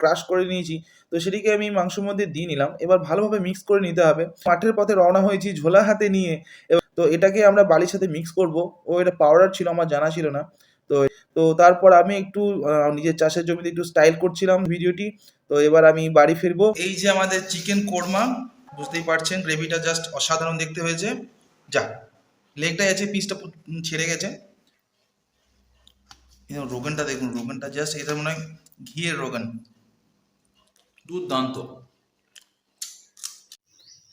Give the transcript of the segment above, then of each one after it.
Crush করে নিয়েছি, তো সেটিকে আমি মাংসের মধ্যে দিয়ে নিলাম। এবার ভালোভাবে মিক্স করে নিতে হবে। মাঠের পথে রওনা হয়েছি ঝোলা হাতে নিয়ে। তো এটাকে আমরা বালির সাথে মিক্স করব। ও এটা পাউডার ছিল, আমার জানা ছিল না। তো তো তারপর আমি একটু নিজের চাষের জমিতে একটু স্টাইল করছিলাম ভিডিওটি। তো এবার আমি বাড়ি ফিরবো। এই যে আমাদের চিকেন কোরমা, বুঝতেই পারছেন গ্রেভিটা জাস্ট অসাধারণ দেখতে হয়েছে। যা লেগটা আছে, পিসটা ছেড়ে গেছে। রোগানটা দেখুন, রোগানটা জাস্ট, এটা মনে হয় ঘিয়ের রোগান, দুর্দান্ত।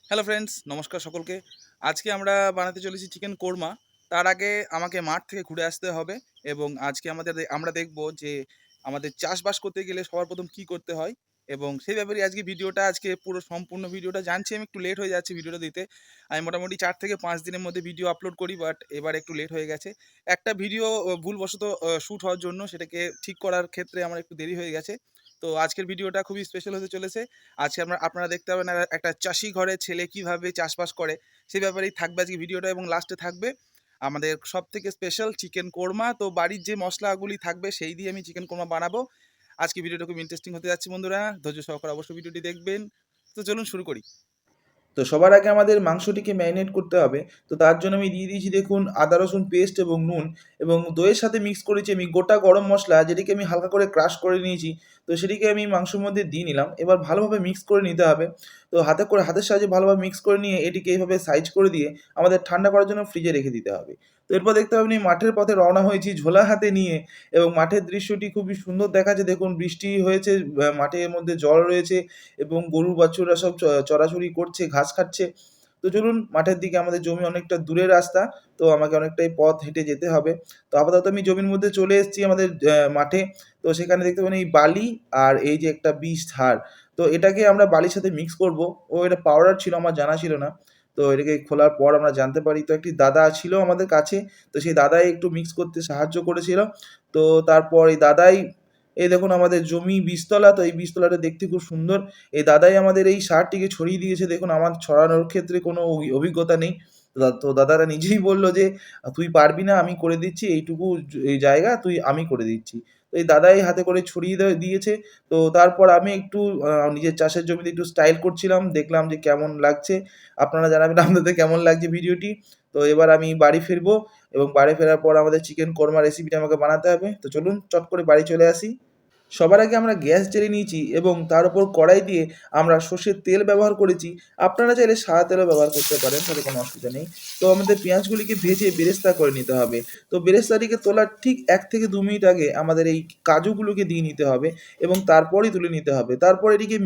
হ্যালো ফ্রেন্ডস, নমস্কার সকলকে। আজকে আমরা বানাতে চলেছি চিকেন কোরমা। তার আগে আমাকে মাঠ থেকে ঘুরে আসতে হবে এবং আজকে আমরা দেখব যে আমাদের চাষবাস করতে গেলে সবার প্রথম কি করতে হয় এবং সেই ব্যাপারে আজকে পুরো সম্পূর্ণ ভিডিওটা জানছি। আমি একটু লেট হয়ে যাচ্ছে ভিডিওটা দিতে। আমি মোটামুটি 4 থেকে 5 দিনের মধ্যে ভিডিও আপলোড করি, বাট এবার একটু লেট হয়ে গেছে। একটা ভিডিও ভুলবশত শ্যুট হওয়ার জন্য সেটাকে ঠিক করার ক্ষেত্রে আমার একটু দেরি হয়ে গেছে। তো আজকের ভিডিওটা খুবই স্পেশাল হতে চলেছে। আজকে আপনারা দেখতে পাবেন একটা চাষি ঘরের ছেলে কিভাবে চাষবাস করে, সেই ব্যাপারেই থাকবে আজকে ভিডিওটা এবং লাস্টে থাকবে আমাদের সব থেকে স্পেশাল চিকেন কোরমা। তো বাড়ির যে মশলাগুলি থাকবে সেই দিয়ে আমি চিকেন কোরমা বানাবো। আজকে ভিডিওটা খুব ইন্টারেস্টিং হতে যাচ্ছে বন্ধুরা, ধৈর্য সহকারে অবশ্যই ভিডিওটি দেখবেন। তো চলুন শুরু করি। তো সবার আগে আমাদের মাংসটিকে ম্যারিনেট করতে হবে। তো তার জন্য আমি দিয়ে দিয়েছি দেখুন আদা রসুন পেস্ট এবং নুন, এবং দইয়ের সাথে মিক্স করেছি আমি গোটা গরম মশলা, যেটিকে আমি হালকা করে ক্রাশ করে নিয়েছি। তো সেটিকে আমি মাংসের মধ্যে দিয়ে নিলাম। এবার ভালোভাবে মিক্স করে নিতে হবে। তো হাতের সাহায্যে ভালোভাবে মিক্স করে নিয়ে এটিকে এইভাবে সাইজ করে দিয়ে আমাদের ঠান্ডা করার জন্য ফ্রিজে রেখে দিতে হবে। তো এরপর দেখতে পাবেন এই মাঠের পথে রওনা হয়েছি ঝোলা হাতে নিয়ে, এবং মাঠের দৃশ্যটি খুবই সুন্দর দেখাচ্ছে। দেখুন বৃষ্টি হয়েছে, মাঠের মধ্যে জল রয়েছে এবং গরু বাছুররা সব চড়াচড়ি করছে, ঘাস খাচ্ছে। তো চলুন, মাঠের দিকে আমাদের জমি অনেকটা দূরের রাস্তা, তো আমাকে অনেকটাই পথ হেঁটে যেতে হবে। তো আপাতত আমি জমির মধ্যে চলে এসেছি আমাদের মাঠে। তো সেখানে দেখতে পাবেন এই বালি আর এই যে একটা বিষ ধার, তো এটাকে আমরা বালির সাথে মিক্স করব। ও এটা পাউডার ছিল, আমার জানা ছিল না। তো এটাকে খোলার পর আমরা জানতে পারি। তো একটি দাদা ছিল আমাদের কাছে, তো সেই দাদাই একটু মিক্স করতে সাহায্য করেছিল। তো তারপর এই দাদাই, এই দেখুন আমাদের জমি বীজতলা, তো এই বীজতলাটা দেখতে খুব সুন্দর। এই দাদাই আমাদের এই সারটিকে ছড়িয়ে দিয়েছে। দেখুন আমার ছড়ানোর ক্ষেত্রে কোনো অভিজ্ঞতা নেই। তো দাদারা নিজেই বলল যে, "তুই পারবি না, আমি করে দিচ্ছি। এইটুকু এই জায়গা আমি করে দিচ্ছি।" তো এই দাদাই হাতে করে ছড়িয়ে দিয়েছে। তো তারপর আমি একটু নিজের চাষের জমিতে একটু স্টাইল করছিলাম। দেখলাম যে কেমন লাগছে। আপনারা জানাবেন আপনাদের কেমন লাগছে ভিডিওটি। তো এবার আমি বাড়ি ফিরবো এবং বাড়ি ফেরার পর আমাদের চিকেন কোরমা রেসিপিটা আমাকে বানাতে হবে। তো চলুন চট করে বাড়ি চলে আসি। সবার আগে আমরা গ্যাস জ্বেলে নিয়েছি এবং তার উপর কড়াই দিয়ে আমরা সর্ষের তেল ব্যবহার করেছি। আপনারা চাইলে সাদা তেলও ব্যবহার করতে পারেন, তাতে কোনো অসুবিধা নেই। তো আমাদের পেঁয়াজগুলিকে ভেজে বেরেস্তা করে নিতে হবে। তো বেরেস্তাটিকে তোলার ঠিক 1 থেকে 2 মিনিট আগে আমাদের এই কাজুগুলোকে দিয়ে নিতে হবে এবং তারপরেই তুলে নিতে হবে। তারপর এটিকে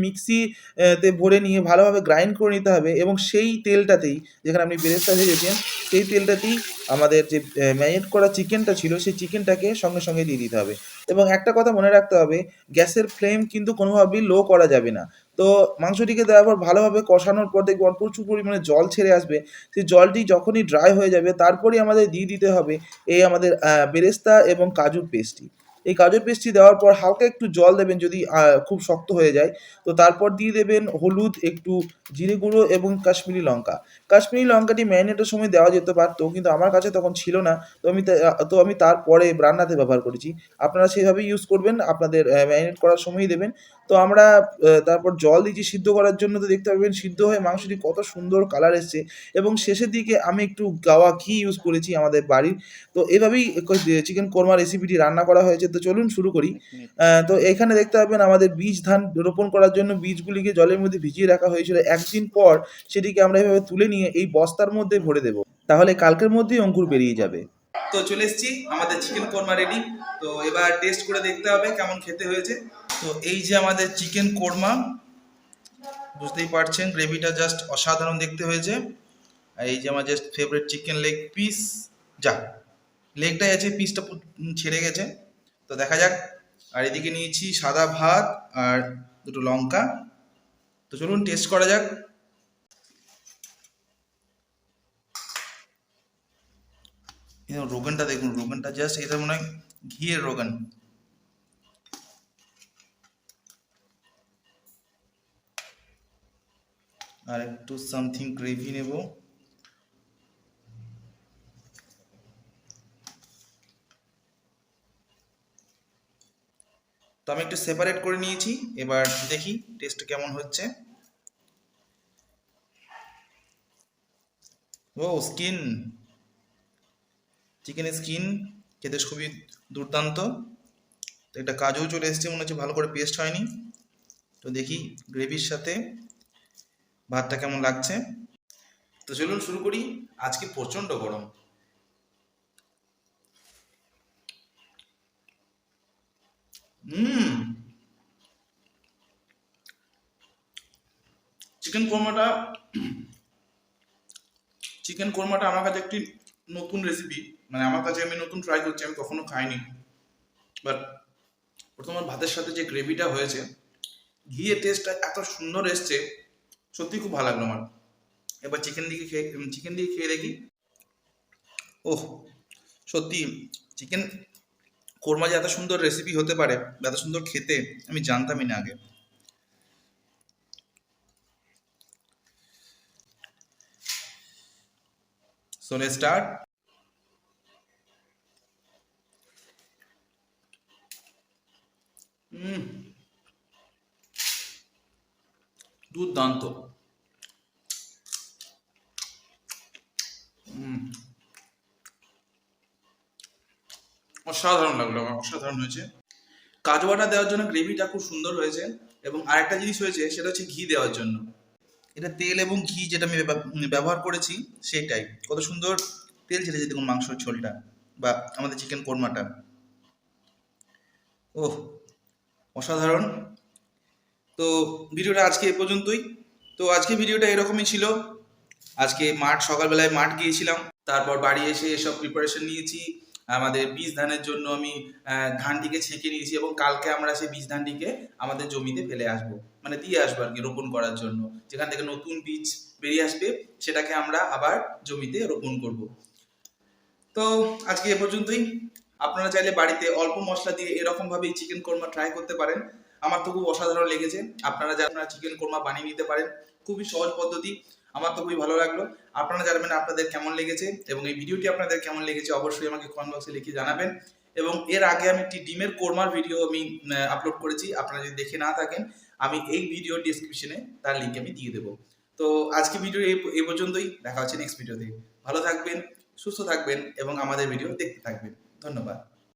তে ভরে নিয়ে ভালোভাবে গ্রাইন্ড করে নিতে হবে এবং সেই তেলটাতেই, যেখানে আপনি বেরেস্তা ভেজেছেন, সেই তেলটাতেই আমাদের যে ম্যারিনেট করা চিকেনটা ছিল, সেই চিকেনটাকে সঙ্গে সঙ্গে দিয়ে দিতে হবে। এবং একটা কথা মনে রাখতে হবে, গ্যাসের ফ্লেম কিন্তু কোনোভাবেই লো করা যাবে না। তো মাংসটিকে দেওয়ার পর ভালোভাবে কষানোর পর দেখবেন প্রচুর পরিমাণে জল ছেড়ে আসবে। সেই জলটি যখনই ড্রাই হয়ে যাবে তারপরেই আমাদের দিয়ে দিতে হবে এই আমাদের বেরেস্তা এবং কাজুর পেস্টটি। এই কাজুর পেস্টটি দেওয়ার পর হালকা একটু জল দেবেন যদি খুব শক্ত হয়ে যায়। তো তারপর দিয়ে দেবেন হলুদ, একটু জিরে গুঁড়ো এবং কাশ্মীরি লঙ্কা। কাশ্মীরি লঙ্কাটি ম্যারিনেটের সময় দেওয়া যেতে পারত, কিন্তু আমার কাছে তখন ছিল না। তো আমি তারপরে রান্নাতে ব্যবহার করেছি। আপনারা সেভাবেই ইউজ করবেন, আপনাদের ম্যারিনেট করার সময়ই দেবেন। তো আমরা তারপর জল দিয়েছি সিদ্ধ করার জন্য। তো দেখতে পাবেন সিদ্ধ হয়ে মাংসটি কত সুন্দর কালার এসছে এবং শেষের দিকে আমি একটু গাওয়া ঘি ইউজ করেছি আমাদের বাড়ির। তো এভাবেই চিকেন কোরমা রেসিপিটি রান্না করা হয়েছে। তো চলুন শুরু করি। তো এখানে দেখতে পাবেন আমাদের বীজ ধান রোপণ করার জন্য বীজগুলিকে জলের মধ্যে ভিজিয়ে রাখা হয়েছিল। ১ দিন পর সেটিকে আমরা এভাবে তুলে নিয়ে এই বস্তার মধ্যে ভরে দেব। তাহলে কালকের মধ্যেই অঙ্কুর বেরিয়ে যাবে। তো চলে এসেছি, আমাদের চিকেন কোরমা রেডি। তো এবার টেস্ট করে দেখতে হবে কেমন খেতে হয়েছে। তো এই যে আমাদের চিকেন কোরমা, বুঝতেই পারছেন গ্রেভিটা জাস্ট অসাধারণ দেখতে হয়েছে। আর এই যে আমার just favourite chicken leg piece, যা লেগটাই আছে, পিসটা ছেড়ে গেছে। তো দেখা যাক। আর এদিকে নিয়েছি সাদা ভাত আর দুটো লঙ্কা। তো চলুন টেস্ট করা যাক। রোগানটা দেখুন, রোগানটা জাস্ট, এটা মনে হয় ঘিয়ের রোগান, আর একটু সামথিং গ্রেভি নেব। তো আমি একটু সেপারেট করে নিয়েছি, এবার দেখি টেস্ট কেমন হচ্ছে। ও স্কিন, চিকেনের স্কিন খেতে খুবই দুর্দান্ত। তো একটা কাজও চলে এসেছে, মনে হচ্ছে ভালো করে পেস্ট হয়নি। তো দেখি গ্রেভির সাথে ভাতটা কেমন লাগছে। তো চলুন শুরু করি। আজকে প্রচণ্ড গরম। হুম, চিকেন কোরমাটা চিকেন কোরমাটা আমার কাছে একটি নতুন রেসিপি, মানে আমার কাছে আমি নতুন ট্রাই করছি, আমি কখনো খাইনি। বাট প্রথমবার ভাতের সাথে যে গ্রেভিটা হয়েছে, ঘিয়ের টেস্টটা এত সুন্দর এসছে, সত্যি খুব ভালো লাগলো আমার। এবার চিকেন দিয়ে খেয়ে দেখি। ওহ, সত্যি চিকেন কোরমা যে এত সুন্দর রেসিপি হতে পারে, এত সুন্দর খেতে, আমি জানতামই না আগে। So let's start. দুর্দান্ত। অসাধারণ লাগলো আমার, অসাধারণ হয়েছে। কাজু বাটা দেওয়ার জন্য গ্রেভিটা খুব সুন্দর হয়েছে, এবং আরেকটা জিনিস হয়েছে সেটা হচ্ছে ঘি দেওয়ার জন্য। এটা তেল এবং ঘি যেটা আমি ব্যবহার করেছি সেইটাই, কত সুন্দর তেল ছেড়েছে দেখুন মাংসের ঝোলটা বা আমাদের চিকেন কোরমাটা। ওহ, অসাধারণ। তো ভিডিওটা আজকে এ পর্যন্তই। তো আজকে ভিডিওটা এরকমই ছিল। আজকে সকালবেলায় মাঠ গিয়েছিলাম, তারপর বাড়ি এসে এসব প্রিপারেশন নিয়েছি। আমাদের বীজ ধানের জন্য আমি ধানটিকে ছেঁকে নিয়েছি, এবং কালকে আমরা সেই বীজ ধানটিকে আমাদের জমিতে ফেলে আসবো, মানে দিয়ে আসবো আর কি, রোপণ করার জন্য। যেখান থেকে নতুন বীজ বেরিয়ে আসবে, সেটাকে আমরা আবার জমিতে রোপণ করব। তো আজকে এ পর্যন্তই। আপনারা চাইলে বাড়িতে অল্প মশলা দিয়ে এরকম ভাবেই চিকেন কোরমা ট্রাই করতে পারেন। আমার তো খুব অসাধারণ লেগেছে। আপনারা চিকেন কোরমা বানিয়ে নিতে পারেন, খুবই সহজ পদ্ধতি। আমার তো খুবই ভালো লাগলো। আপনারা জানাবেন আপনাদের কেমন লেগেছে, এবং এই ভিডিওটি আপনাদের কেমন লেগেছে অবশ্যই আমাকে কমেন্ট বক্সে লিখে জানাবেন। এবং এর আগে আমি একটি ডিমের কোরমার ভিডিও আমি আপলোড করেছি, আপনারা যদি দেখে না থাকেন, আমি এই ভিডিও ডিসক্রিপশনে তার লিঙ্ক আমি দিয়ে দেবো। তো আজকে ভিডিও এই পর্যন্তই, দেখা হচ্ছে নেক্সট ভিডিওতে। ভালো থাকবেন, সুস্থ থাকবেন, এবং আমাদের ভিডিও দেখতে থাকবেন। ধন্যবাদ।